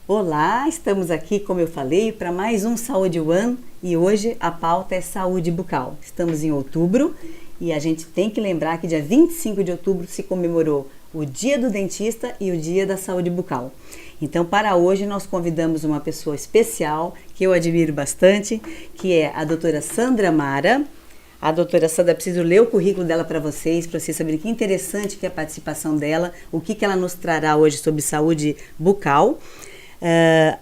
Olá, estamos aqui, como eu falei, para mais um Saúde One e hoje a pauta é saúde bucal. Estamos em outubro e a gente tem que lembrar que dia 25 de outubro se comemorou o Dia do Dentista e o Dia da Saúde Bucal. Então, para hoje, nós convidamos uma pessoa especial que eu admiro bastante, que é a doutora Sandra Mara. A doutora Sandra, preciso ler o currículo dela para vocês saberem que interessante que é a participação dela, o que ela nos trará hoje sobre saúde bucal.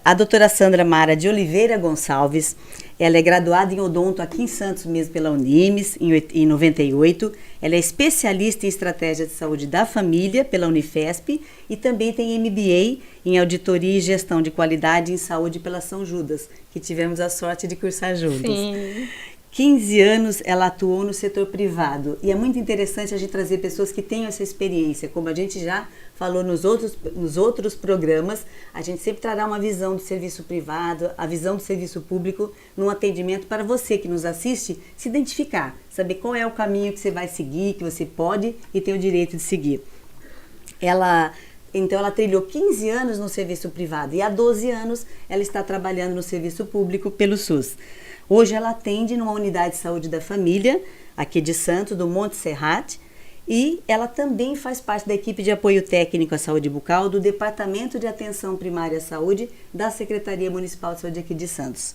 A doutora Sandra Mara de Oliveira Gonçalves, ela é graduada em odonto aqui em Santos mesmo pela Unimes, em 98. Ela é especialista em estratégia de saúde da família pela Unifesp e também tem MBA em auditoria e gestão de qualidade em saúde pela São Judas, que tivemos a sorte de cursar juntos. Sim. 15 anos ela atuou no setor privado e é muito interessante a gente trazer pessoas que tenham essa experiência, como a gente já falou nos outros programas, a gente sempre trará uma visão do serviço privado, a visão do serviço público num atendimento para você que nos assiste se identificar, saber qual é o caminho que você vai seguir, que você pode e tem o direito de seguir. Então ela trilhou 15 anos no serviço privado e há 12 anos ela está trabalhando no serviço público pelo SUS. Hoje ela atende numa unidade de saúde da família, aqui de Santos, do Monte Serrate, e ela também faz parte da equipe de apoio técnico à saúde bucal do Departamento de Atenção Primária à Saúde da Secretaria Municipal de Saúde aqui de Santos.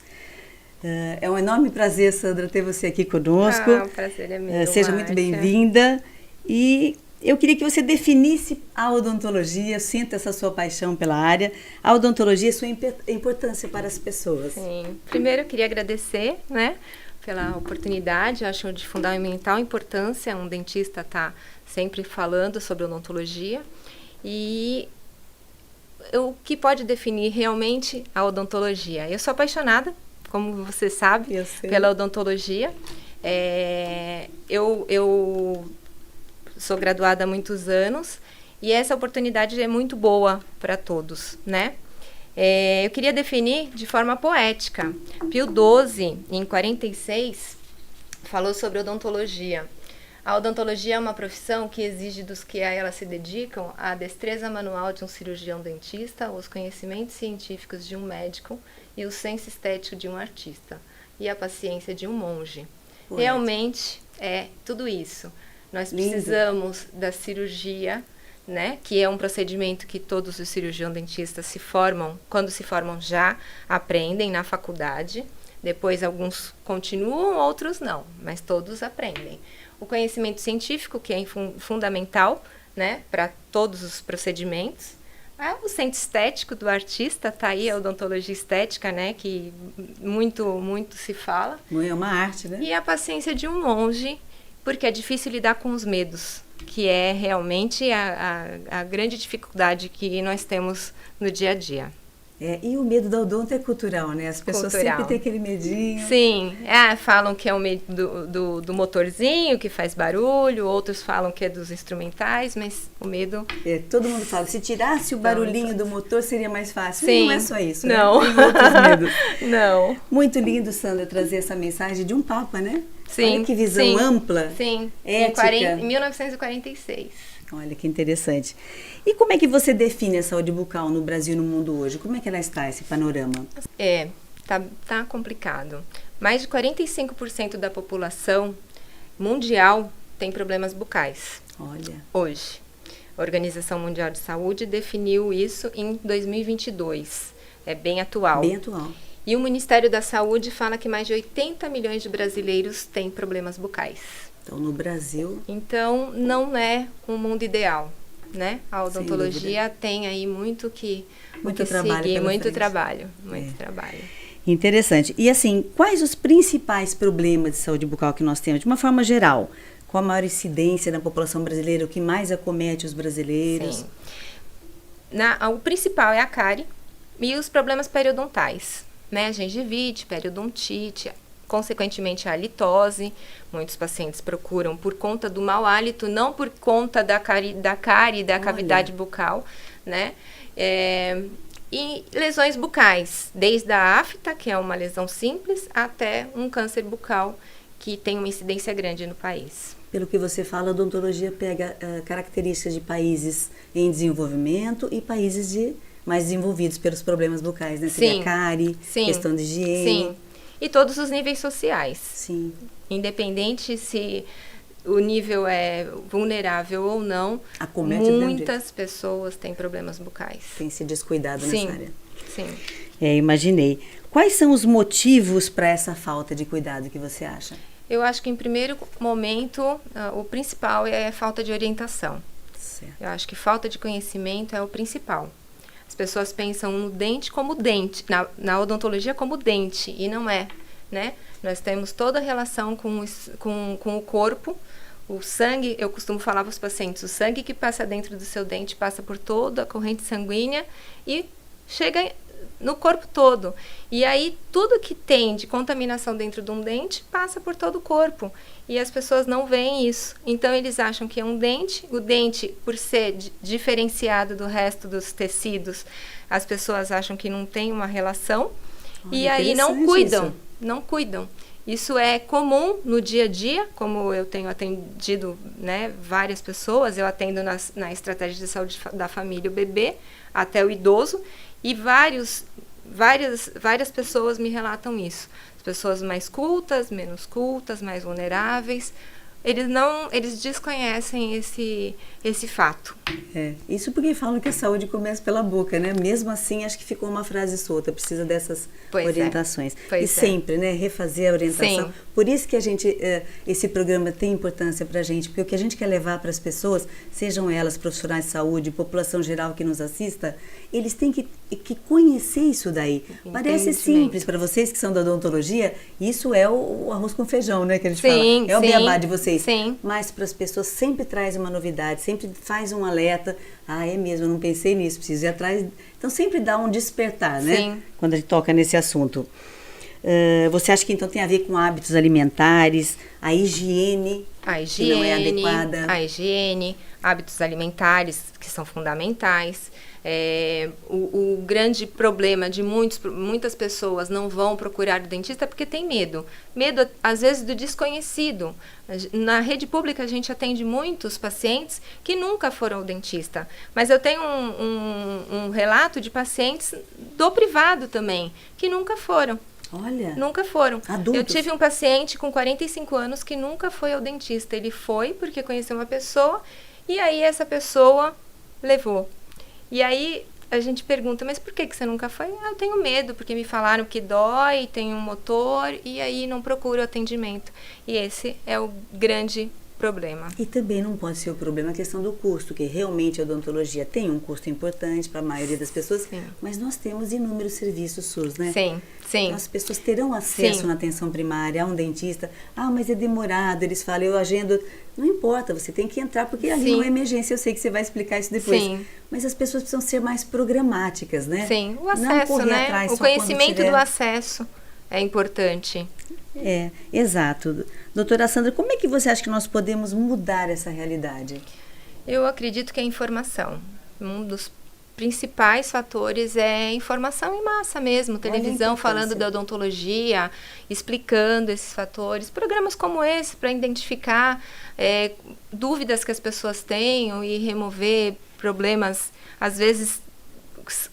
É um enorme prazer, Sandra, ter você aqui conosco. O prazer é meu. Seja muito bem-vinda. E eu queria que você definisse a odontologia, sinta essa sua paixão pela área, a odontologia e sua importância para as pessoas. Sim. Primeiro eu queria agradecer, pela oportunidade. Acho de fundamental importância um dentista estar sempre falando sobre odontologia. E o que pode definir realmente a odontologia? Eu sou apaixonada, como você sabe, pela odontologia. Eu sou graduada há muitos anos e essa oportunidade é muito boa para todos, eu queria definir de forma poética. Pio XII, em 46, falou sobre odontologia. A odontologia é uma profissão que exige dos que a ela se dedicam a destreza manual de um cirurgião dentista, os conhecimentos científicos de um médico e o senso estético de um artista e a paciência de um monge. Poético. Realmente é tudo isso. Nós precisamos da cirurgia, que é um procedimento que todos os cirurgiões dentistas se formam, quando se formam já aprendem na faculdade, depois alguns continuam, outros não, mas todos aprendem. O conhecimento científico, que é fundamental, para todos os procedimentos. O senso estético do artista, está aí a odontologia estética, que muito se fala. É uma arte, E a paciência de um monge, porque é difícil lidar com os medos, que é realmente a grande dificuldade que nós temos no dia a dia. E o medo da odonto é cultural, As pessoas sempre têm aquele medinho. Sim, falam que é o medo do motorzinho, que faz barulho, outros falam que é dos instrumentais, mas o medo... todo mundo fala, se tirasse o barulhinho do motor seria mais fácil. Sim. Não é só isso, Não. Tem outros medos. Não. Muito lindo, Sandra, trazer essa mensagem de um Papa, Sim. Olha que visão ampla, sim. ética. Em 1946. Olha que interessante. E como é que você define a saúde bucal no Brasil e no mundo hoje? Como é que ela está, esse panorama? Tá complicado. Mais de 45% da população mundial tem problemas bucais. Olha. Hoje. A Organização Mundial de Saúde definiu isso em 2022. É bem atual. Bem atual. E o Ministério da Saúde fala que mais de 80 milhões de brasileiros têm problemas bucais. Então, no Brasil... Então, não é um mundo ideal, A odontologia tem aí muito trabalho seguir, muito trabalho. trabalho. Interessante. E assim, quais os principais problemas de saúde bucal que nós temos, de uma forma geral? Qual a maior incidência na população brasileira, o que mais acomete os brasileiros? Sim. O principal é a cárie e os problemas periodontais, Gengivite, periodontite, consequentemente a halitose. Muitos pacientes procuram por conta do mau hálito, não por conta da cárie da cavidade bucal, E lesões bucais, desde a afta, que é uma lesão simples, até um câncer bucal, que tem uma incidência grande no país. Pelo que você fala, a odontologia pega características de países em desenvolvimento e países de mais desenvolvidos pelos problemas bucais, né? Seria cárie, questão de higiene. Sim, e todos os níveis sociais. Sim. Independente se o nível é vulnerável ou não, acomete muitas pessoas têm problemas bucais. Tem se descuidado nessa área. Sim. Imaginei. Quais são os motivos para essa falta de cuidado que você acha? Eu acho que, em primeiro momento, o principal é a falta de orientação. Certo. Eu acho que falta de conhecimento é o principal. As pessoas pensam no dente como dente, na odontologia como dente, e não é, né? Nós temos toda a relação com o corpo, o sangue. Eu costumo falar para os pacientes, o sangue que passa dentro do seu dente passa por toda a corrente sanguínea e chega no corpo todo. E aí, tudo que tem de contaminação dentro de um dente passa por todo o corpo. E as pessoas não veem isso. Então, eles acham que é um dente. O dente, por ser diferenciado do resto dos tecidos, as pessoas acham que não tem uma relação. E aí, não cuidam. Não cuidam. Isso é comum no dia a dia, como eu tenho atendido, né, várias pessoas. Eu atendo na estratégia de saúde da família, o bebê, até o idoso. E várias pessoas me relatam isso. As pessoas mais cultas, menos cultas, mais vulneráveis, eles desconhecem esse fato. Isso porque falam que a saúde começa pela boca, né? Mesmo assim, acho que ficou uma frase solta, precisa dessas orientações. Sempre, né? Refazer a orientação. Sim. Por isso que esse programa tem importância para a gente, porque o que a gente quer levar para as pessoas, sejam elas profissionais de saúde, população geral que nos assista, eles têm que conhecer isso daí. Parece simples para vocês que são da odontologia, isso é o arroz com feijão, né? Que a gente fala. É o beabá de vocês. Sim. Mas para as pessoas sempre traz uma novidade, sempre faz um alerta. É mesmo, eu não pensei nisso, preciso ir atrás. Então sempre dá um despertar, né? Sim. Quando a gente toca nesse assunto. Você acha que então tem a ver com hábitos alimentares, a higiene que não é adequada? A higiene, hábitos alimentares que são fundamentais. O grande problema de muitas pessoas não vão procurar o dentista porque tem medo. Medo, às vezes, do desconhecido. Na rede pública, a gente atende muitos pacientes que nunca foram ao dentista. Mas eu tenho um relato de pacientes do privado também, que nunca foram. Olha, nunca foram. Adultos. Eu tive um paciente com 45 anos que nunca foi ao dentista. Ele foi porque conheceu uma pessoa e aí essa pessoa levou. E aí a gente pergunta, mas por que você nunca foi? Eu tenho medo, porque me falaram que dói, tem um motor, e aí não procuro atendimento. E esse é o grande problema. E também não pode ser o problema a questão do custo, que realmente a odontologia tem um custo importante para a maioria das pessoas, mas nós temos inúmeros serviços SUS, né? Sim. Então, as pessoas terão acesso na atenção primária a um dentista. Mas é demorado, eles falam, eu agendo. Não importa, você tem que entrar, porque ali não é emergência, eu sei que você vai explicar isso depois. Sim. Mas as pessoas precisam ser mais programáticas, né? Sim, o acesso, não correr né? Atrás o conhecimento do acesso é importante. Exato. Doutora Sandra, como é que você acha que nós podemos mudar essa realidade? Eu acredito que é informação. Um dos principais fatores é informação em massa mesmo, televisão falando da odontologia, explicando esses fatores, programas como esse para identificar dúvidas que as pessoas tenham e remover problemas, às vezes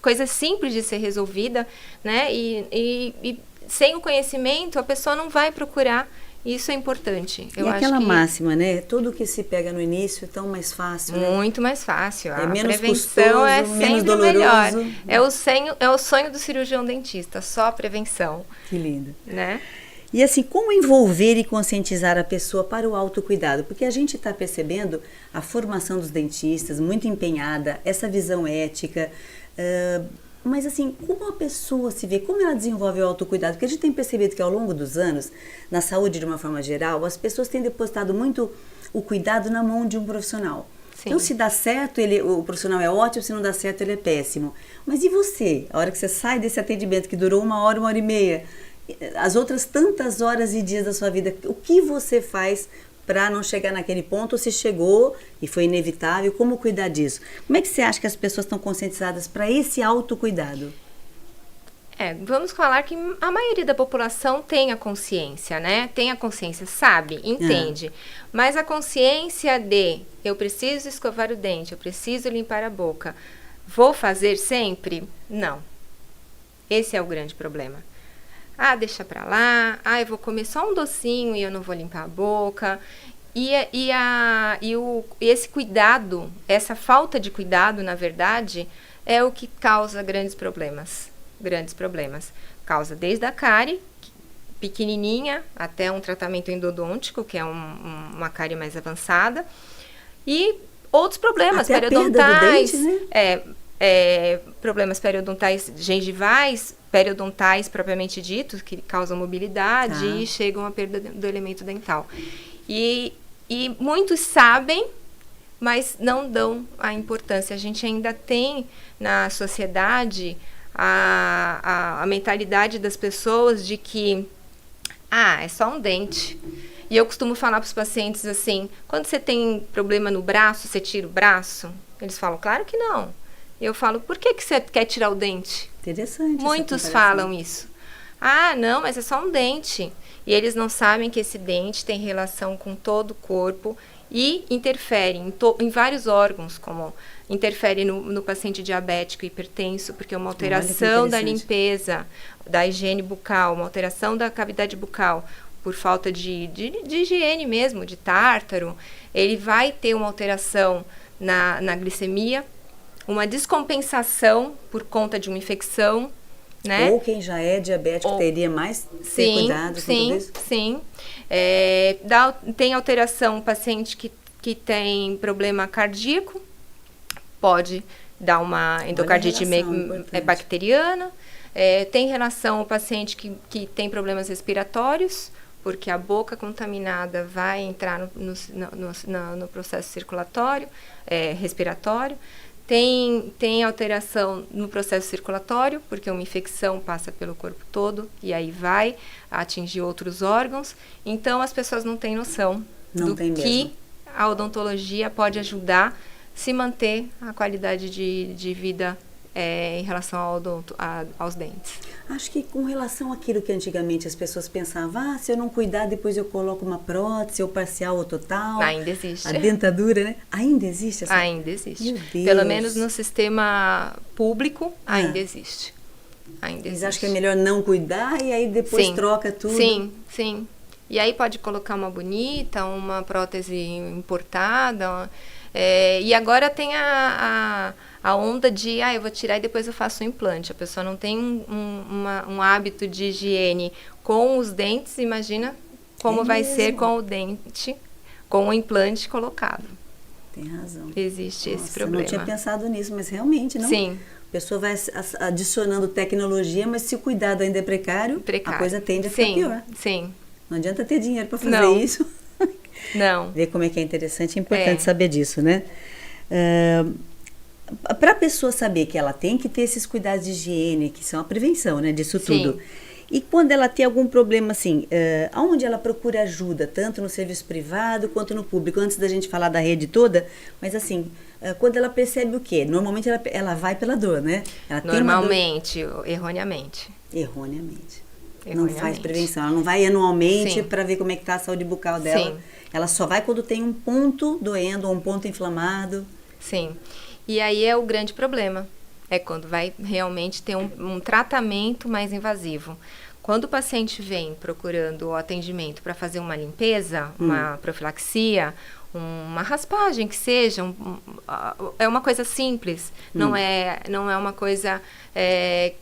coisas simples de ser resolvida, né? E sem o conhecimento a pessoa não vai procurar. Isso é importante. E aquela máxima, né? Tudo que se pega no início é tão mais fácil, né? Muito mais fácil. A menos prevenção custoso, é menos sempre doloroso. melhor. É o sonho do cirurgião dentista, só a prevenção. Que lindo. Né? E assim, como envolver e conscientizar a pessoa para o autocuidado? Porque a gente está percebendo a formação dos dentistas muito empenhada, essa visão ética, mas assim, como a pessoa se vê, como ela desenvolve o autocuidado? Porque a gente tem percebido que ao longo dos anos, na saúde de uma forma geral, as pessoas têm depositado muito o cuidado na mão de um profissional. Sim. Então, se dá certo, o profissional é ótimo, se não dá certo, ele é péssimo. Mas e você? A hora que você sai desse atendimento que durou 1 hora e meia, as outras tantas horas e dias da sua vida, o que você faz para não chegar naquele ponto, ou se chegou e foi inevitável, como cuidar disso? Como é que você acha que as pessoas estão conscientizadas para esse autocuidado? Vamos falar que a maioria da população tem a consciência, né? Tem a consciência, sabe, entende. Mas a consciência de eu preciso escovar o dente, eu preciso limpar a boca, Vou fazer sempre? Não. Esse é o grande problema. Ah, deixa pra lá. Ah, eu vou comer só um docinho e eu não vou limpar a boca. E esse cuidado, essa falta de cuidado, na verdade, é o que causa grandes problemas. Grandes problemas. Causa desde a cárie, pequenininha, até um tratamento endodôntico, que é uma cárie mais avançada. E outros problemas até periodontais. A perda do dente, né? Problemas periodontais, gengivais, periodontais propriamente ditos, que causam mobilidade e chegam à perda do elemento dental. E muitos sabem, mas não dão a importância. A gente ainda tem na sociedade a mentalidade das pessoas de que é só um dente. E eu costumo falar para os pacientes assim, quando você tem problema no braço, você tira o braço? Eles falam, claro que não. Eu falo, por que você quer tirar o dente? Interessante. Muitos falam isso. Ah, não, mas é só um dente. E eles não sabem que esse dente tem relação com todo o corpo e interfere em vários órgãos, como interfere no paciente diabético e hipertenso, porque é uma alteração da limpeza, da higiene bucal, uma alteração da cavidade bucal, por falta de higiene mesmo, de tártaro. Ele vai ter uma alteração na glicemia, uma descompensação por conta de uma infecção, né? Ou quem já é diabético teria mais ter cuidado com tudo isso? Sim. Tem alteração, paciente que tem problema cardíaco, pode dar uma endocardite bacteriana. Tem relação ao paciente que tem problemas respiratórios, porque a boca contaminada vai entrar no processo circulatório, respiratório. Tem alteração no processo circulatório, porque uma infecção passa pelo corpo todo e aí vai atingir outros órgãos. Então, as pessoas não têm noção do que a odontologia pode ajudar se manter a qualidade de vida em relação aos dentes. Acho que com relação àquilo que antigamente as pessoas pensavam, se eu não cuidar, depois eu coloco uma prótese, ou parcial ou total. Ainda existe. A dentadura, né? Ainda existe essa? Ainda existe. Meu Deus. Pelo menos no sistema público, ainda existe. Eles acham que é melhor não cuidar e aí depois troca tudo. Sim. E aí pode colocar uma bonita, uma prótese importada. E agora tem a onda de, eu vou tirar e depois eu faço o implante. A pessoa não tem um hábito de higiene com os dentes, imagina como vai ser com o dente, com o implante colocado. Tem razão. Existe esse problema. Eu não tinha pensado nisso, mas realmente, não? Sim. A pessoa vai adicionando tecnologia, mas se o cuidado ainda é precário. A coisa tende a ficar pior. Sim. Não adianta ter dinheiro para fazer isso. Não. Ver como é que é interessante e importante saber disso, né? Para a pessoa saber que ela tem que ter esses cuidados de higiene, que são a prevenção, né, disso tudo. E quando ela tem algum problema, assim, aonde ela procura ajuda, tanto no serviço privado quanto no público? Antes da gente falar da rede toda, mas assim, quando ela percebe o quê? Normalmente ela vai pela dor, né? Ela Normalmente, erroneamente. Não faz prevenção, ela não vai anualmente para ver como é que está a saúde bucal dela. Sim. Ela só vai quando tem um ponto doendo ou um ponto inflamado. Sim. E aí é o grande problema. É quando vai realmente ter um tratamento mais invasivo. Quando o paciente vem procurando o atendimento para fazer uma limpeza, uma profilaxia, uma raspagem que seja, é uma coisa simples. Não é uma coisa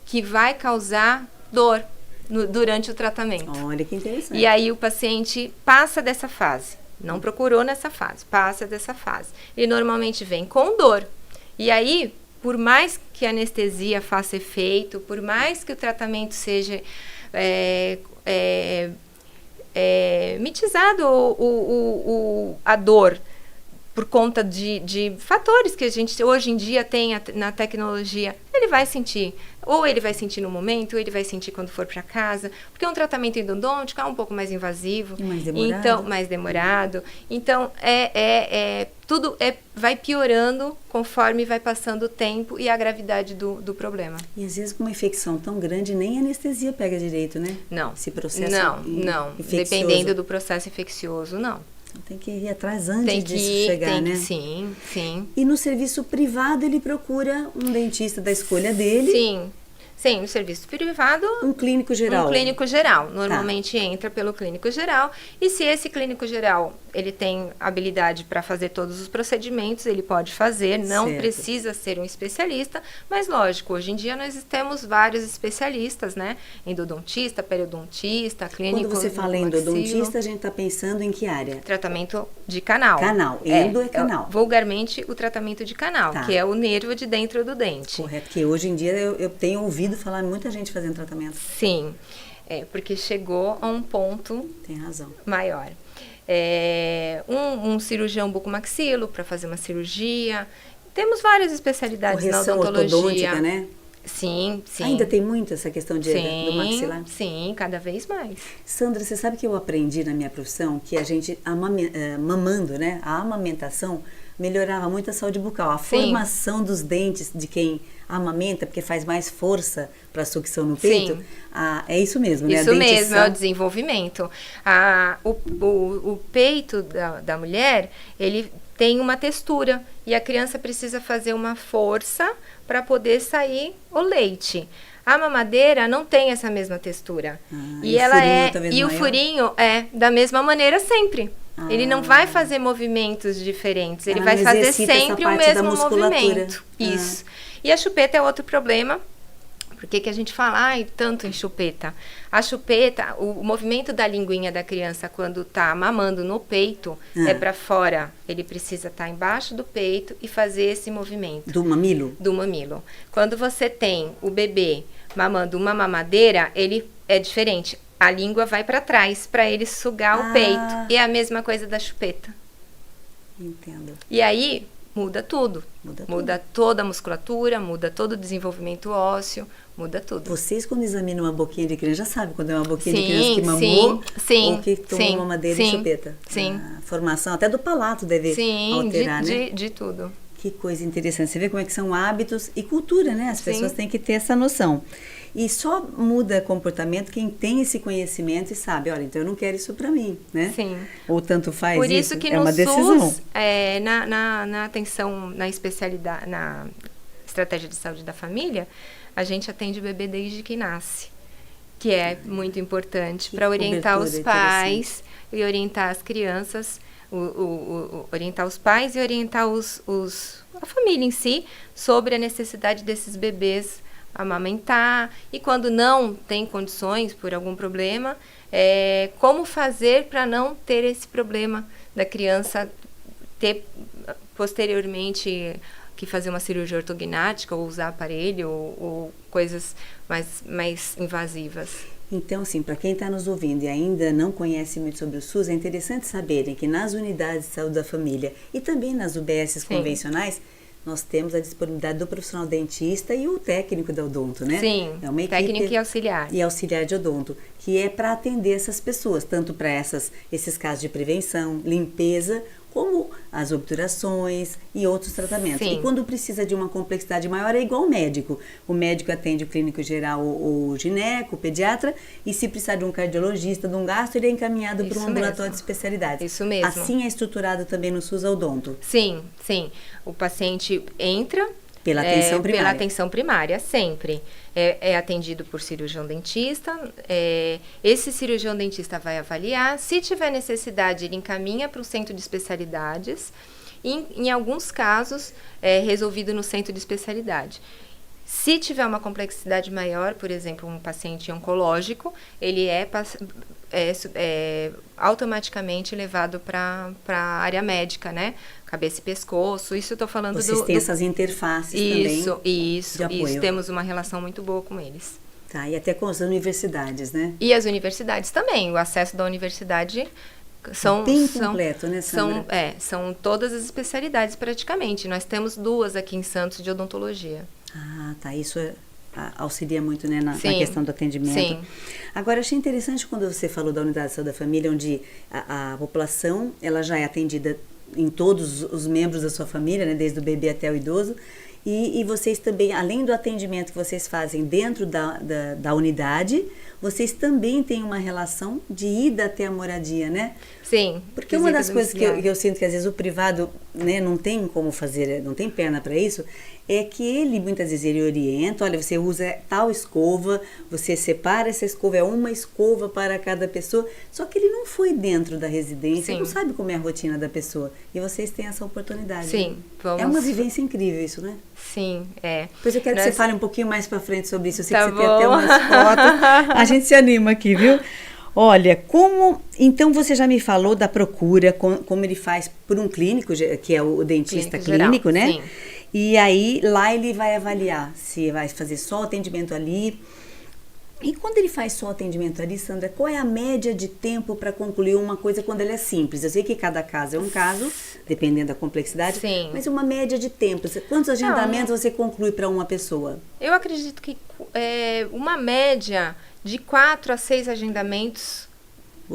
que vai causar dor durante o tratamento. Olha que interessante. E aí o paciente passa dessa fase. Não procurou nessa fase, passa dessa fase. Ele normalmente vem com dor. E aí, por mais que a anestesia faça efeito, por mais que o tratamento seja mitizado a dor, por conta de fatores que a gente hoje em dia tem na tecnologia, ele vai sentir. Ou ele vai sentir no momento, ou ele vai sentir quando for para casa, porque um tratamento endodôntico é um pouco mais invasivo, mais demorado. Então, tudo vai piorando conforme vai passando o tempo e a gravidade do problema. E às vezes com uma infecção tão grande, nem a anestesia pega direito, né? Não. Esse processo não. infeccioso. Dependendo do processo infeccioso, não. Então tem que ir atrás antes disso chegar, né? Sim, sim. E no serviço privado ele procura um dentista da escolha dele? Sim. Sim, no serviço privado... Um clínico geral. Um clínico geral. Normalmente entra pelo clínico geral. E se esse clínico geral, ele tem habilidade para fazer todos os procedimentos, ele pode fazer. Não precisa ser um especialista. Mas, lógico, hoje em dia nós temos vários especialistas, né? Endodontista, periodontista, clínico... Quando você fala endodontista, a gente está pensando em que área? Tratamento de canal. Canal. Endo é canal. Vulgarmente, o tratamento de canal, que é o nervo de dentro do dente. Correto, que hoje em dia eu tenho ouvido falar muita gente fazendo tratamento. Sim, porque chegou a um ponto Tem razão. maior. Um cirurgião bucomaxilo para fazer uma cirurgia. Temos várias especialidades correção na odontologia. Ortodôntica, né? Sim, sim. Ainda tem muito essa questão do maxilar? Sim, cada vez mais. Sandra, você sabe que eu aprendi na minha profissão que a gente, mamando, né? A amamentação melhorava muito a saúde bucal. A formação dos dentes de quem amamenta, porque faz mais força para a sucção no peito. É isso mesmo, né? Isso mesmo, é o desenvolvimento. O peito da mulher, ele tem uma textura e a criança precisa fazer uma força para poder sair o leite. A mamadeira não tem essa mesma textura. E o furinho é da mesma maneira sempre. Ele não vai fazer movimentos diferentes, ele vai fazer sempre o mesmo movimento. Isso. E a chupeta é outro problema. Por que a gente fala tanto em chupeta? A chupeta, o movimento da linguinha da criança quando está mamando no peito é para fora. Ele precisa estar embaixo do peito e fazer esse movimento. Do mamilo? Do mamilo. Quando você tem o bebê mamando uma mamadeira, ele é diferente. A língua vai para trás para ele sugar o peito. E é a mesma coisa da chupeta. Entendo. E aí muda tudo. Muda toda a musculatura, muda todo o desenvolvimento ósseo, muda tudo. Vocês, quando examinam uma boquinha de criança, já sabem quando é uma boquinha de criança que mamou ou que tomou mamadeira e chupeta? Sim. A formação até do palato deve alterar, né? De tudo. Que coisa interessante. Você vê como é que são hábitos e cultura, né? As pessoas têm que ter essa noção. E só muda comportamento quem tem esse conhecimento e sabe, olha, então eu não quero isso para mim, né? Sim. Ou tanto faz Por isso que é no uma decisão. SUS, na atenção, na especialidade, na estratégia de saúde da família, a gente atende o bebê desde que nasce, que é muito importante para orientar os pais e orientar as crianças, orientar os pais e orientar a família em si sobre a necessidade desses bebês amamentar, e quando não tem condições por algum problema, como fazer para não ter esse problema da criança ter posteriormente que fazer uma cirurgia ortognática ou usar aparelho ou coisas mais invasivas. Então, assim, para quem está nos ouvindo e ainda não conhece muito sobre o SUS, é interessante saberem que nas unidades de saúde da família e também nas UBSs convencionais, nós temos a disponibilidade do profissional dentista e o técnico da odonto, né? Sim, é uma equipe técnico e auxiliar. E auxiliar de odonto, que é para atender essas pessoas, tanto para esses casos de prevenção, limpeza, como as obturações e outros tratamentos. Sim. E quando precisa de uma complexidade maior, é igual ao médico. O médico atende o clínico geral, o gineco, o pediatra, e se precisar de um cardiologista, de um gastro, ele é encaminhado para um ambulatório de especialidades. Isso mesmo. Assim é estruturado também no SUS odonto? Sim, sim. O paciente entra... Pela atenção primária. Pela atenção primária, sempre. É atendido por cirurgião dentista. Esse cirurgião dentista vai avaliar. Se tiver necessidade, ele encaminha para o centro de especialidades. E, em alguns casos, é resolvido no centro de especialidade. Se tiver uma complexidade maior, por exemplo, um paciente oncológico, ele é automaticamente levado para a área médica, né? Cabeça e pescoço, isso eu estou falando Vocês têm essas interfaces também de apoio. Isso, temos uma relação muito boa com eles. Tá, e até com as universidades, né? E as universidades também, o acesso da universidade bem completo, né, Sandra? São todas as especialidades praticamente. Nós temos 2 aqui em Santos de odontologia. Ah, tá, isso auxilia muito, né, na questão do atendimento. Sim. Agora, achei interessante quando você falou da unidade de saúde da família, onde a população ela já é atendida em todos os membros da sua família, né, desde o bebê até o idoso. E vocês também, além do atendimento que vocês fazem dentro da unidade, vocês também têm uma relação de ida até a moradia, né? Sim. Porque uma das coisas que eu sinto que às vezes o privado, né, não tem como fazer, não tem perna para isso, é que ele, muitas vezes, ele orienta, olha, você usa tal escova, você separa essa escova, é uma escova para cada pessoa, só que ele não foi dentro da residência, ele não sabe como é a rotina da pessoa, e vocês têm essa oportunidade. Sim, né? vamos... É uma vivência incrível isso, né? Sim, é. Pois eu quero que você fale um pouquinho mais para frente sobre isso, eu sei Tá que você tem até umas fotos, a gente se anima aqui, viu? Olha, então você já me falou da procura, como ele faz por um clínico, que é o dentista clínico, né? Sim. E aí, lá ele vai avaliar se vai fazer só o atendimento ali. E quando ele faz só o atendimento ali, Sandra, qual é a média de tempo para concluir uma coisa quando ela é simples? Eu sei que cada caso é um caso, dependendo da complexidade, Sim. mas uma média de tempo. Quantos agendamentos você conclui para uma pessoa? Eu acredito que uma média de 4 a 6 agendamentos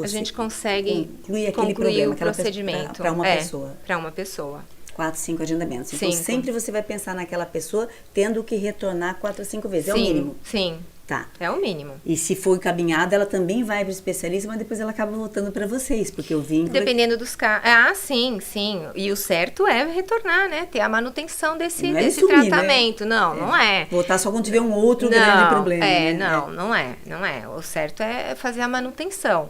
a gente consegue concluir o procedimento. Para uma pessoa. Para uma pessoa. 4, 5 agendamentos. Então, sempre você vai pensar naquela pessoa tendo que retornar 4 a 5 vezes. É o mínimo. Sim. Tá. É o mínimo. E se for encaminhada, ela também vai para o especialista, mas depois ela acaba voltando para vocês, porque o vínculo... Dependendo dos casos. Sim. E o certo é retornar, né? Ter a manutenção desse sumir, tratamento. Né? Não é. Voltar só quando tiver um outro grande problema. Não é. O certo é fazer a manutenção.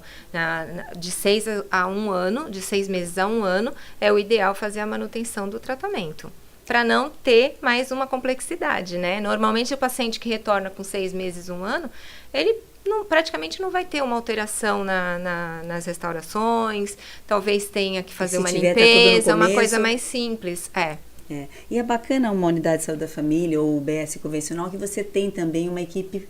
De 6 a 1 ano, de 6 meses a 1 ano, é o ideal fazer a manutenção do tratamento. Para não ter mais uma complexidade, né? Normalmente o paciente que retorna com 6 meses, 1 ano, ele praticamente não vai ter uma alteração nas restaurações, talvez tenha que fazer uma limpeza, uma coisa mais simples. E é bacana uma unidade de saúde da família ou o BS convencional que você tem também uma equipe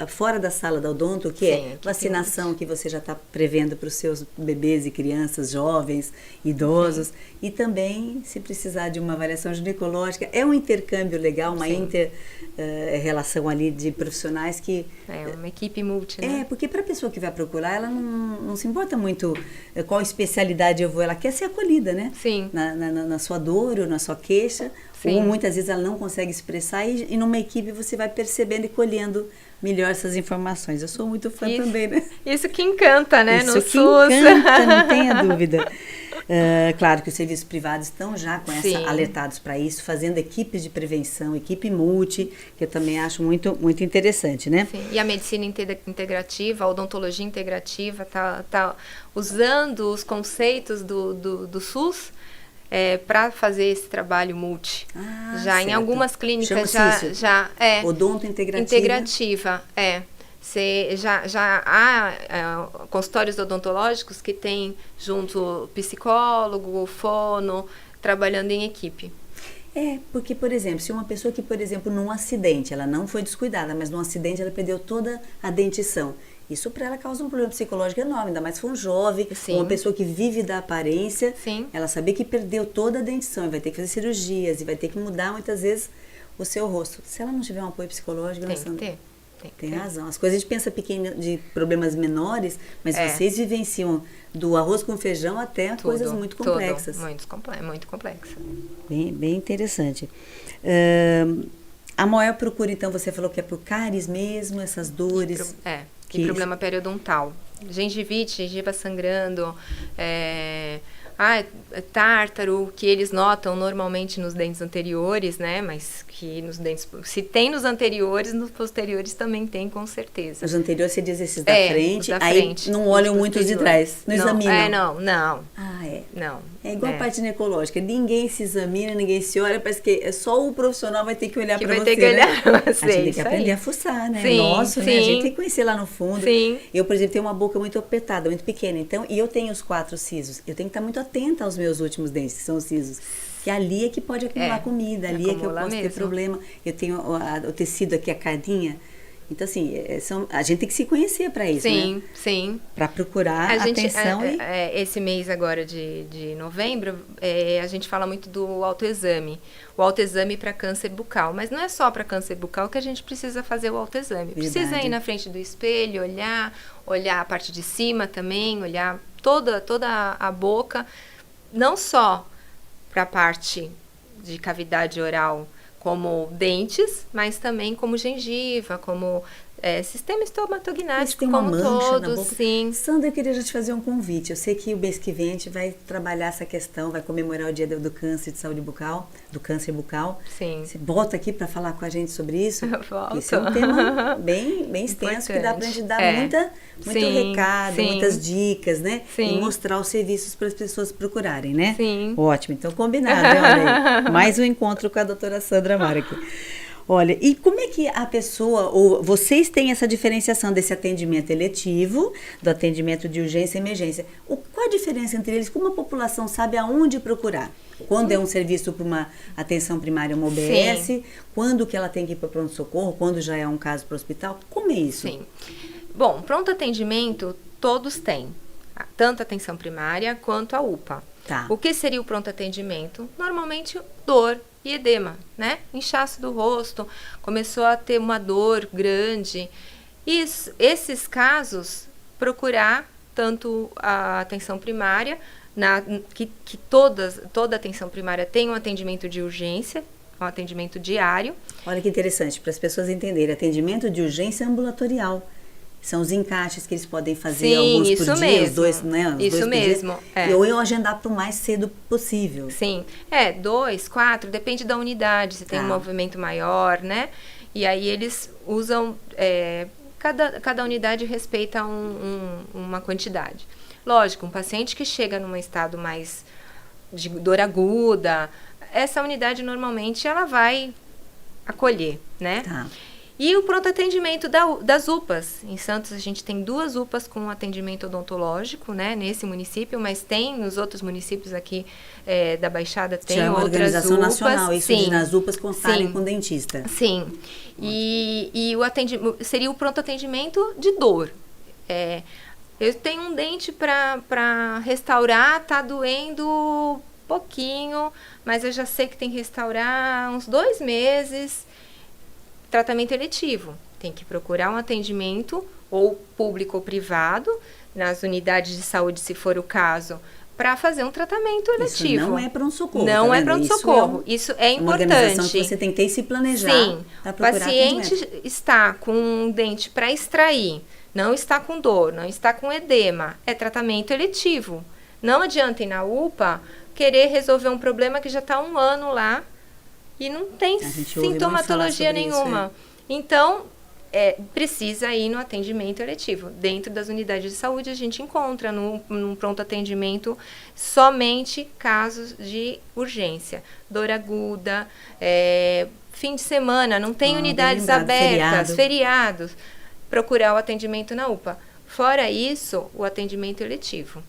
fora da sala da odonto, que é vacinação que você já está prevendo para os seus bebês e crianças, jovens, idosos, e também se precisar de uma avaliação ginecológica, é um intercâmbio legal, uma inter-relação ali de profissionais que... É uma equipe multi, né? Porque para a pessoa que vai procurar, ela não se importa muito qual especialidade eu vou, ela quer ser acolhida, né? Sim. Na sua dor ou na sua queixa, ou muitas vezes ela não consegue expressar e numa equipe você vai percebendo e colhendo melhor essas informações. Eu sou muito fã também, né? Isso que encanta, né? Isso no que SUS. Encanta, não tenha dúvida. Claro que os serviços privados estão já com alertados para isso, fazendo equipes de prevenção, equipe multi, que eu também acho muito, muito interessante, né? Sim. E a medicina integrativa, a odontologia integrativa, tá usando os conceitos do SUS para fazer esse trabalho multi. Já em algumas clínicas já é odonto integrativa. Já há consultórios odontológicos que tem junto psicólogo, fono, trabalhando em equipe. Porque, por exemplo, se uma pessoa que, por exemplo, num acidente, ela não foi descuidada, mas num acidente ela perdeu toda a dentição. Isso para ela causa um problema psicológico enorme, ainda mais se for um jovem, uma pessoa que vive da aparência, ela saber que perdeu toda a dentição e vai ter que fazer cirurgias e vai ter que mudar muitas vezes o seu rosto. Se ela não tiver um apoio psicológico, tem razão. As coisas a gente pensa pequeno de problemas menores, mas vocês vivenciam do arroz com feijão até coisas muito complexas. Muito complexa. Bem interessante. A maior procura, então, você falou que é por cáries mesmo, essas dores. Que problema periodontal. Gengiva sangrando, tártaro, que eles notam normalmente nos dentes anteriores, né? Mas que nos dentes... Se tem nos anteriores, nos posteriores também tem, com certeza. Os anteriores, você diz esses da frente, aí não olham muito os de trás, não examinam. Não. Não. É igual a parte ginecológica, ninguém se examina, ninguém se olha, parece que só o profissional vai ter que olhar para você, vai ter que olhar pra você, a gente tem que aprender a fuçar, né? Sim, Nossa, né? A gente tem que conhecer lá no fundo. Sim. Eu, por exemplo, tenho uma boca muito apertada, muito pequena, então, e eu tenho os 4 sisos. Eu tenho que estar muito atenta aos meus últimos dentes, que são os sisos. Que ali é que pode acumular comida, ali é que eu posso ter problema. Eu tenho o tecido aqui, a cardinha. Então, assim, a gente tem que se conhecer para isso, né? Sim. Para procurar atenção. Esse mês agora de novembro, a gente fala muito do autoexame. O autoexame para câncer bucal. Mas não é só para câncer bucal que a gente precisa fazer o autoexame. Precisa ir na frente do espelho, olhar a parte de cima também, olhar toda a boca, não só para a parte de cavidade oral, como dentes, mas também como gengiva, como sistema estomatognático, tem uma como mancha na todos, boca. sim. Sandra, eu queria já te fazer um convite. Eu sei que o mês que vem a gente vai trabalhar essa questão, vai comemorar o dia do câncer de saúde bucal, do câncer bucal. Sim. Você volta aqui para falar com a gente sobre isso? Volto. Esse é um tema bem extenso, que dá para a gente dar muito recado, muitas dicas, né? Sim. E mostrar os serviços para as pessoas procurarem, né? Sim. Ótimo, então combinado, né? Olha aí. Mais um encontro com a doutora Sandra Amaro aqui. Olha, e como é que a pessoa, ou vocês têm essa diferenciação desse atendimento eletivo, do atendimento de urgência e emergência? Qual a diferença entre eles? Como a população sabe aonde procurar? Quando é um serviço para uma atenção primária, uma OBS? Sim. Quando que ela tem que ir para pronto-socorro? Quando já é um caso para o hospital? Como é isso? Sim. Bom, pronto atendimento todos têm, tanto a atenção primária quanto a UPA. Tá. O que seria o pronto atendimento? Normalmente dor e edema, né? Inchaço do rosto, começou a ter uma dor grande. Esses casos, procurar tanto a atenção primária, que toda atenção primária tem um atendimento de urgência, um atendimento diário. Olha que interessante, para as pessoas entenderem, atendimento de urgência ambulatorial. São os encaixes que eles podem fazer. Sim, alguns por dia, mesmo. Os dois, né? Os isso dois mesmo. Ou eu agendar para o mais cedo possível. Sim. 2, 4, depende da unidade, se tem um movimento maior, né? E aí eles usam, cada unidade respeita uma quantidade. Lógico, um paciente que chega num estado mais de dor aguda, essa unidade normalmente ela vai acolher, né? Tá. E o pronto atendimento das UPAs. Em Santos a gente tem 2 UPAs com atendimento odontológico, né? Nesse município, mas tem nos outros municípios aqui da Baixada, tem já é uma outras organização UPAs. nacional, isso Sim. de nas UPAs constarem com dentista. Sim. E o atendimento seria o pronto atendimento de dor. Eu tenho um dente para restaurar, tá doendo pouquinho, mas eu já sei que tem que restaurar uns 2 meses. Tratamento eletivo. Tem que procurar um atendimento, ou público ou privado, nas unidades de saúde, se for o caso, para fazer um tratamento eletivo. Isso não é pronto-socorro. Não é pronto-socorro. Isso é importante. Uma organização que você tem que ter e se planejar. Sim. O paciente está com um dente para extrair, não está com dor, não está com edema, é tratamento eletivo. Não adianta ir na UPA querer resolver um problema que já está 1 ano lá, e não tem sintomatologia nenhuma. Isso, Então, precisa ir no atendimento eletivo. Dentro das unidades de saúde, a gente encontra num pronto atendimento somente casos de urgência. Dor aguda, fim de semana, não tem unidades abertas, feriados. Procurar o atendimento na UPA. Fora isso, o atendimento eletivo.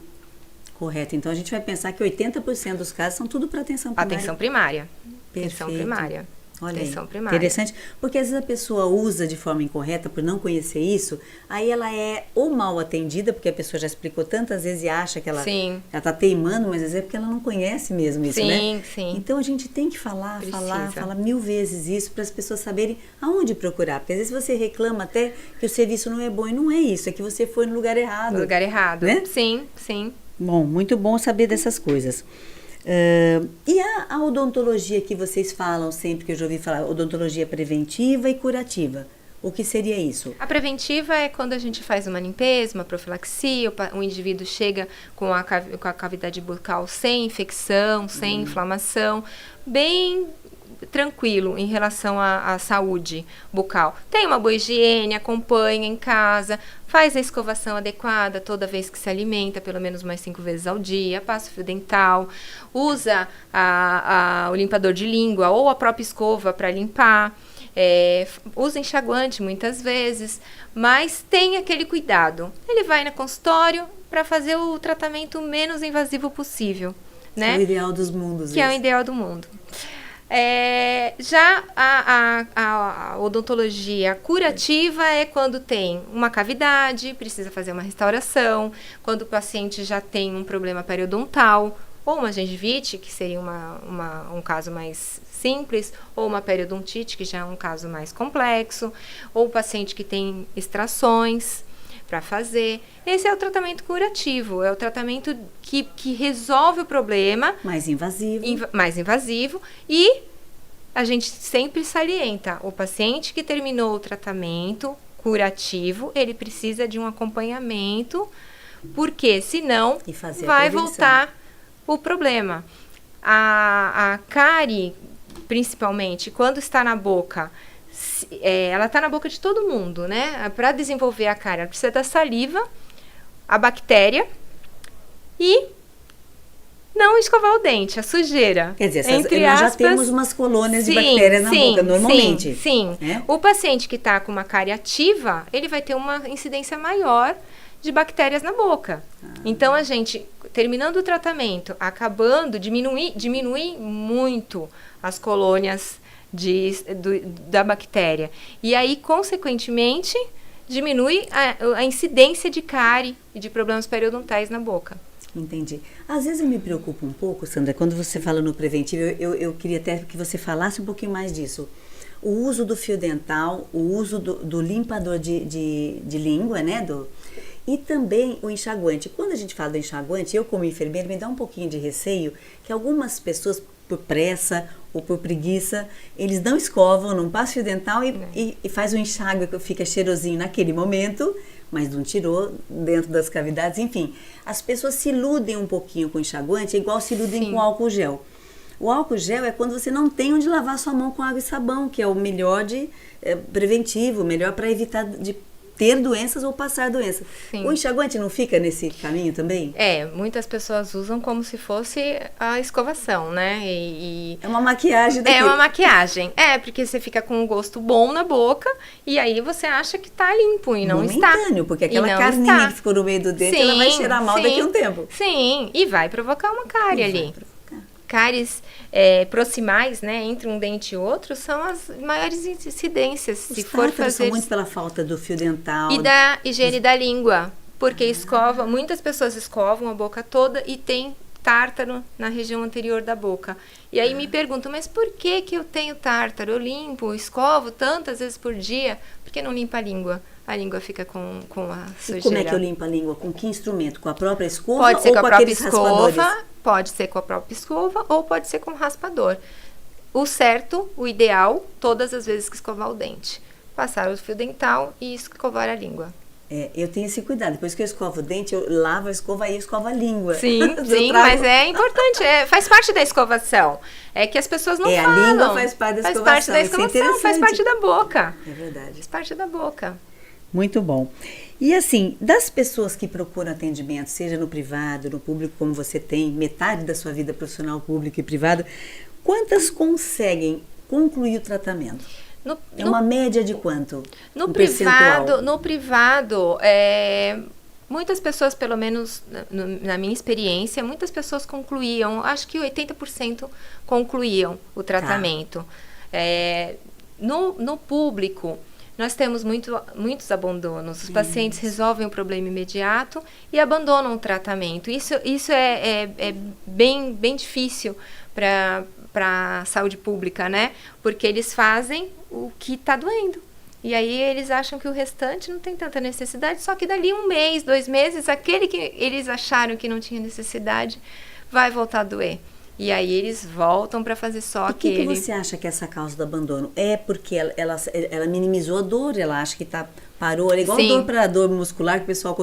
Correto. Então, a gente vai pensar que 80% dos casos são tudo para atenção primária. Atenção primária. Perfeito. Atenção primária. Olha atenção aí, primária. Interessante, porque às vezes a pessoa usa de forma incorreta por não conhecer isso, aí ela é ou mal atendida, porque a pessoa já explicou tantas vezes e acha que ela está teimando, mas às vezes é porque ela não conhece mesmo isso, né? Sim. Então a gente tem que falar 1000 vezes isso para as pessoas saberem aonde procurar, porque às vezes você reclama até que o serviço não é bom e não é isso, é que você foi no lugar errado. No lugar errado, né? Sim. Bom, muito bom saber dessas coisas. E a odontologia que vocês falam sempre, que eu já ouvi falar, odontologia preventiva e curativa, o que seria isso? A preventiva é quando a gente faz uma limpeza, uma profilaxia, o indivíduo chega com a cavidade bucal sem infecção, sem inflamação, bem tranquilo em relação à saúde bucal. Tem uma boa higiene, acompanha em casa, faz a escovação adequada toda vez que se alimenta, pelo menos mais 5 vezes ao dia, passa o fio dental, usa o limpador de língua ou a própria escova para limpar, usa enxaguante muitas vezes, mas tem aquele cuidado. Ele vai no consultório para fazer o tratamento menos invasivo possível, né? É o ideal dos mundos. Que é o ideal do mundo. Já a odontologia curativa é quando tem uma cavidade, precisa fazer uma restauração, quando o paciente já tem um problema periodontal, ou uma gengivite, que seria um caso mais simples, ou uma periodontite, que já é um caso mais complexo, ou o paciente que tem extrações. para fazer. Esse é o tratamento curativo, é o tratamento que resolve o problema. Mais invasivo. Mais invasivo. E a gente sempre salienta, o paciente que terminou o tratamento curativo, ele precisa de um acompanhamento, porque senão vai voltar o problema. A cárie, principalmente, quando está na boca, ela está na boca de todo mundo, né? Para desenvolver a cárie, ela precisa da saliva, a bactéria e não escovar o dente, a sujeira. Quer dizer, nós já temos umas colônias de bactérias na boca, normalmente. Sim. É? O paciente que está com uma cárie ativa, ele vai ter uma incidência maior de bactérias na boca. Então, a gente, terminando o tratamento, acabando, diminui muito as colônias da bactéria. E aí, consequentemente, diminui a incidência de cárie e de problemas periodontais na boca. Entendi. Às vezes eu me preocupo um pouco, Sandra, quando você fala no preventivo, eu queria até que você falasse um pouquinho mais disso. O uso do fio dental, o uso do limpador de língua, né? E também o enxaguante. Quando a gente fala do enxaguante, eu como enfermeira me dá um pouquinho de receio que algumas pessoas, por pressa ou por preguiça, eles não escovam, não passam fio dental e faz um enxágue que fica cheirosinho naquele momento, mas não tirou dentro das cavidades. Enfim, as pessoas se iludem um pouquinho com o enxaguante, é igual se iludem com álcool gel. O álcool gel é quando você não tem onde lavar sua mão com água e sabão, que é o melhor preventivo, melhor para evitar de ter doenças ou passar doenças. Sim. O enxaguante não fica nesse caminho também? Muitas pessoas usam como se fosse a escovação, né? É uma maquiagem daquilo. É uma maquiagem. Porque você fica com um gosto bom na boca e aí você acha que tá limpo e não está. Momentâneo, porque aquela carninha que ficou no meio do dente, ela vai cheirar mal daqui a um tempo. Sim, e vai provocar uma cárie ali. Cáries proximais, né, entre um dente e outro, são as maiores incidências. Os tártaros são muito pela falta do fio dental. E da higiene da língua, porque muitas pessoas escovam a boca toda e tem tártaro na região anterior da boca. E aí me perguntam, mas por que eu tenho tártaro? Eu limpo, escovo tantas vezes por dia, por que não limpa a língua? A língua fica com a sujeira. E como é que eu limpo a língua? Com que instrumento? Com a própria escova pode ser ou com a aqueles própria raspadores? Escova, pode ser com a própria escova ou pode ser com raspador. O certo, o ideal, todas as vezes que escovar o dente. Passar o fio dental e escovar a língua. Eu tenho esse cuidado. Depois que eu escovo o dente, eu lavo a escova e escovo a língua. Sim, mas é importante. Faz parte da escovação. É que as pessoas não falam. A língua faz parte da escovação. Faz parte da escovação, faz parte da boca. É verdade. Faz parte da boca. Muito bom. E assim, das pessoas que procuram atendimento, seja no privado, no público, como você tem, metade da sua vida profissional, público e privado, quantas conseguem concluir o tratamento? Uma média de quanto? No privado, muitas pessoas, pelo menos na minha experiência, muitas pessoas concluíam, acho que 80% concluíam o tratamento. No público, nós temos muitos abandonos. Os pacientes resolvem o problema imediato e abandonam o tratamento. Isso é bem difícil para a saúde pública, né? Porque eles fazem o que está doendo. E aí eles acham que o restante não tem tanta necessidade, só que dali 1 mês, 2 meses, aquele que eles acharam que não tinha necessidade vai voltar a doer. E aí eles voltam para fazer só aquele. O que você acha que é essa causa do abandono? É porque ela minimizou a dor, ela acha que parou, é igual a dor muscular, que o pessoal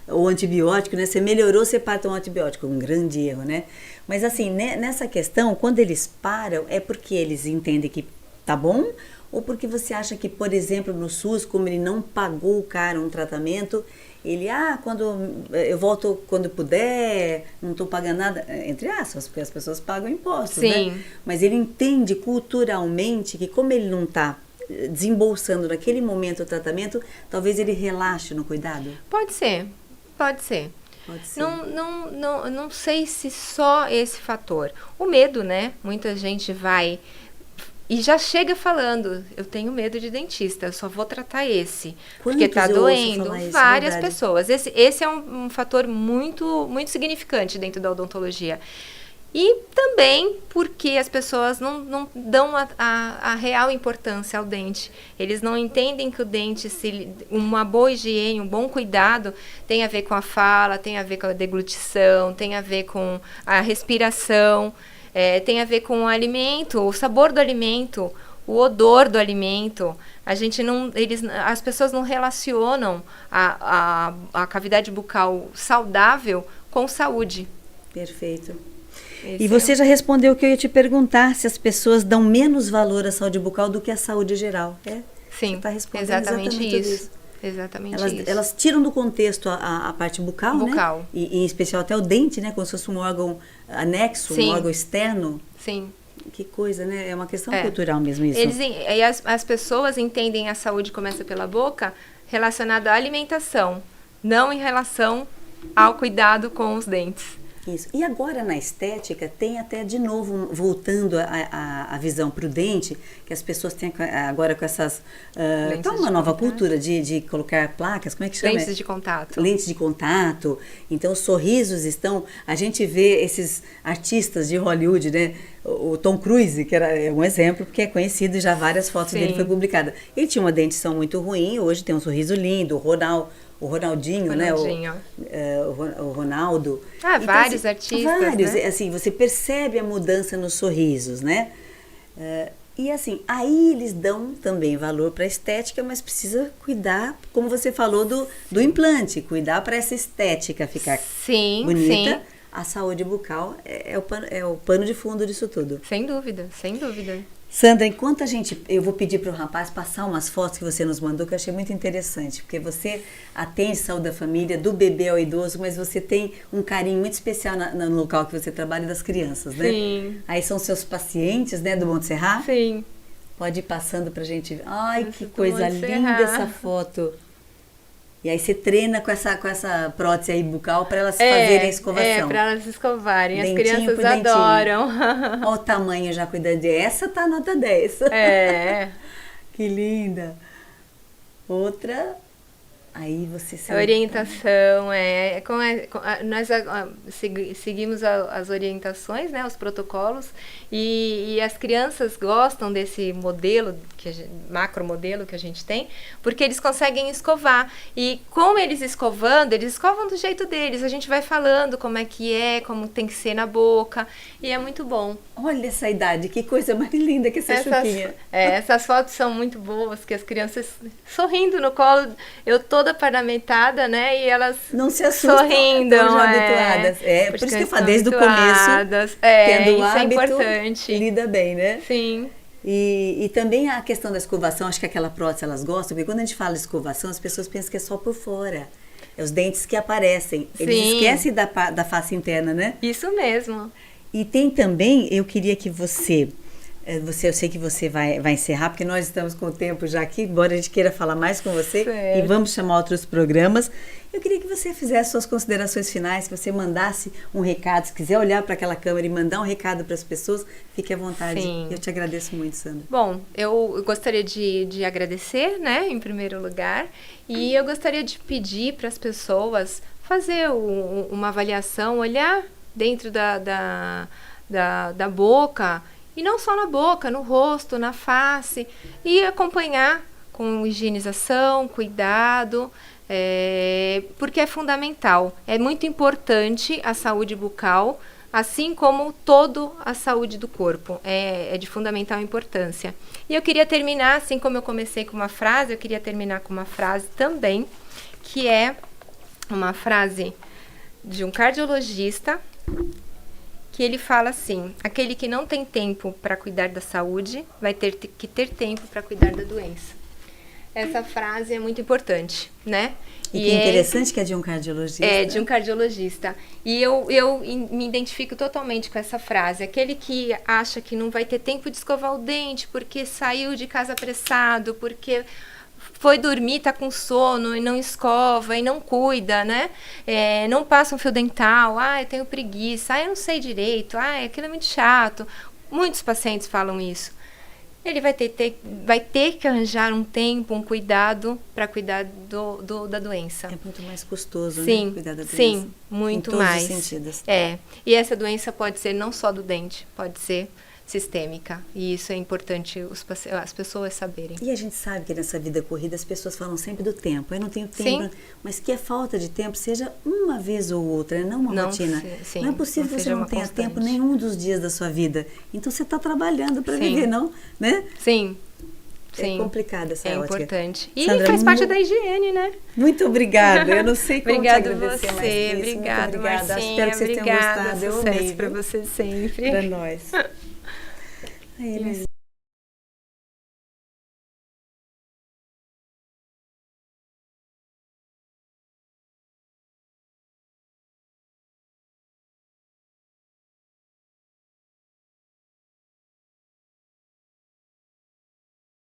o antibiótico, né? Você melhorou, você para um antibiótico, um grande erro, né? Mas assim, nessa questão, quando eles param, é porque eles entendem que tá bom? Ou porque você acha que, por exemplo, no SUS, como ele não pagou o cara um tratamento, ele, quando eu volto quando puder, não estou pagando nada, entre aspas, porque as pessoas pagam impostos, Sim. né? Mas ele entende culturalmente que como ele não está desembolsando naquele momento o tratamento, talvez ele relaxe no cuidado? Pode ser. Não sei se só esse fator. O medo, né? Muita gente vai e já chega falando, eu tenho medo de dentista, eu só vou tratar esse. Porque tá doendo. Várias pessoas. Esse é um fator muito, muito significante dentro da odontologia. E também porque as pessoas não dão a real importância ao dente. Eles não entendem que o dente, uma boa higiene, um bom cuidado, tem a ver com a fala, tem a ver com a deglutição, tem a ver com a respiração, tem a ver com o alimento, o sabor do alimento, o odor do alimento. As pessoas não relacionam a cavidade bucal saudável com saúde. Perfeito. E você já respondeu o que eu ia te perguntar, se as pessoas dão menos valor à saúde bucal do que à saúde geral. Sim, você tá respondendo exatamente isso. isso. Exatamente isso. Elas tiram do contexto a parte bucal, né? E em especial até o dente, né? Como se fosse um órgão anexo, Sim. Um órgão externo. Sim. Que coisa, né? É uma questão cultural mesmo isso. As pessoas entendem a saúde começa pela boca relacionada à alimentação, não em relação ao cuidado com os dentes. Isso. E agora na estética tem até de novo, voltando a visão prudente, que as pessoas têm agora com essas... Tem uma nova cultura de colocar placas, como é que chama? Lentes de contato. Lentes de contato. Então os sorrisos estão... A gente vê esses artistas de Hollywood, né? O Tom Cruise, que é um exemplo, porque é conhecido e já várias fotos dele foram publicadas. Ele tinha uma dentição muito ruim, hoje tem um sorriso lindo, o Ronaldinho, né? O Ronaldo. Então, vários artistas, vários, né? Assim, você percebe a mudança nos sorrisos, né? E assim, aí eles dão também valor para a estética, mas precisa cuidar, como você falou, do implante, cuidar para essa estética ficar bonita. Sim. A saúde bucal é o pano de fundo disso tudo. Sem dúvida, sem dúvida. Sandra, enquanto eu vou pedir para o rapaz passar umas fotos que você nos mandou, que eu achei muito interessante, porque você atende saúde da família, do bebê ao idoso, mas você tem um carinho muito especial no local que você trabalha das crianças, né? Sim. Aí são seus pacientes, né, do Montserrat? Sim. Pode ir passando para a gente ver. Ai, que coisa linda essa foto. E aí você treina com essa prótese aí bucal para elas fazerem a escovação. Para elas escovarem. Dentinho as crianças adoram. Olha o tamanho já cuidando. Essa tá nota 10. Que linda. Outra. Aí você... A orientação, nós seguimos as orientações, né, os protocolos, e as crianças gostam desse modelo, macro modelo que a gente tem, porque eles conseguem escovar. E com eles escovam do jeito deles. A gente vai falando como tem que ser na boca, e é muito bom. Olha essa idade, que coisa mais linda que essa chuquinha. Essas fotos são muito boas, que as crianças sorrindo no colo, eu toda parlamentada, né? E elas não se assustam, sorrindo, estão já habituadas. Por isso que eu falo, desde o começo, tendo o hábito, é importante. Lida bem, né? Sim. E também a questão da escovação, acho que aquela prótese elas gostam, porque quando a gente fala de escovação, as pessoas pensam que é só por fora. É os dentes que aparecem. Eles esquecem da face interna, né? Isso mesmo. E tem também, eu queria que você, eu sei que você vai encerrar, porque nós estamos com o tempo já aqui, embora a gente queira falar mais com você, certo. E vamos chamar outros programas. Eu queria que você fizesse suas considerações finais, que você mandasse um recado, se quiser olhar para aquela câmera e mandar um recado para as pessoas, fique à vontade. Sim. Eu te agradeço muito, Sandra. Bom, eu gostaria de agradecer, né, em primeiro lugar, e eu gostaria de pedir para as pessoas fazer uma avaliação, olhar dentro da boca, e não só na boca, no rosto, na face, e acompanhar com higienização, cuidado, porque é fundamental. É muito importante a saúde bucal, assim como toda a saúde do corpo. É de fundamental importância. E eu queria terminar, assim como eu comecei com uma frase, eu queria terminar com uma frase também, que é uma frase de um cardiologista, que ele fala assim: aquele que não tem tempo para cuidar da saúde vai ter que ter tempo para cuidar da doença. Essa frase é muito importante, né? E que interessante que é de um cardiologista. É, de um cardiologista. E eu me identifico totalmente com essa frase. Aquele que acha que não vai ter tempo de escovar o dente porque saiu de casa apressado, porque foi dormir, tá com sono e não escova e não cuida, né? Não passa um fio dental, eu tenho preguiça, eu não sei direito, aquilo é muito chato. Muitos pacientes falam isso. ele vai ter que arranjar um tempo, um cuidado para cuidar da doença. É muito mais custoso, sim, né? Cuidar da doença. Sim, muito em todos mais. Os sentidos. E essa doença pode ser não só do dente, pode ser sistêmica. E isso é importante as pessoas saberem. E a gente sabe que nessa vida corrida as pessoas falam sempre do tempo. Eu não tenho tempo, sim. Mas que a falta de tempo seja uma vez ou outra, não uma rotina. Sim, não é possível que você não tenha tempo nenhum dos dias da sua vida. Então você está trabalhando para viver, não? Né? Sim. É complicada essa ótica. É importante. E Sandra, faz parte da higiene, né? Muito obrigada. Eu não sei como te agradecer você, mais isso. Obrigada, muito obrigada. Marcinha, Espero que vocês tenham gostado. Eu amei. Sucesso para você sempre. Para nós. Aí,